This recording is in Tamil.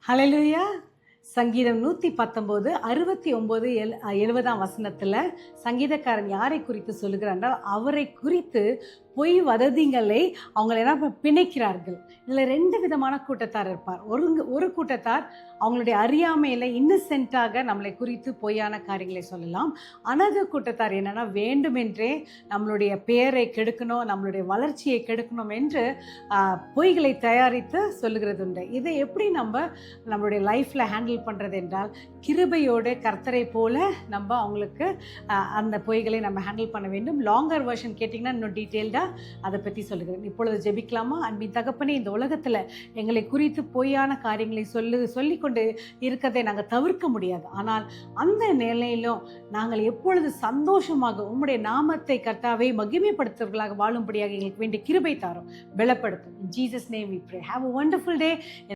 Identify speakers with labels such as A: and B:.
A: ஹல்லேலூயா. சங்கீதம் 119 69 70ஆம் வசனத்துல சங்கீதக்காரன் யாரை குறித்து சொல்லுகிறார்? அவரை குறித்து பொய் வதந்திகளை அவங்களை என்ன பிணைக்கிறார்கள். இதுல 2 விதமான கூட்டத்தார் இருப்பார். ஒரு கூட்டத்தார் அவங்களுடைய அறியாமையில இன்னசென்ட்டாக நம்மளை குறித்து பொய்யான காரியங்களை சொல்லலாம். அனதர் கூட்டத்தார் என்னன்னா வேண்டுமென்றே நம்மளுடைய பெயரை கெடுக்கணும், நம்மளுடைய வளர்ச்சியை கெடுக்கணும் என்று பொய்களை தயாரித்து சொல்லுகிறது உண்டு. இதை எப்படி நம்மளுடைய லைஃப்ல ஹேண்டில் பண்றது என்றால், கிருபையோடு கர்த்தரை போல நம்ம அவங்களுக்கு அந்த பொய்களை நம்ம ஹேண்டில் பண்ண வேண்டும். லாங்கர் வெர்ஷன் கேட்டிங்கன்னா இன்னும் டீட்டெயில்டாக அதை பற்றி சொல்லுகிறேன். இப்பொழுது ஜெபிக்கலாமா? அன்பின் தகப்பனே, இந்த உலகத்தில் எங்களை குறித்து பொய்யான காரியங்களை சொல்லிக்கொண்டு இருக்கிறதை நாங்கள் தவிர்க்க முடியாது. ஆனால் அந்த நிலையிலும் நாங்கள் எப்பொழுது சந்தோஷமாக உம்முடைய நாமத்தை கர்த்தாவை மகிமைப்படுத்துவர்களாக வாழும்படியாக எங்களுக்கு வேண்டிய கிருபை தாரும், பலப்படுத்தும். In Jesus name we pray. Have a wonderful day.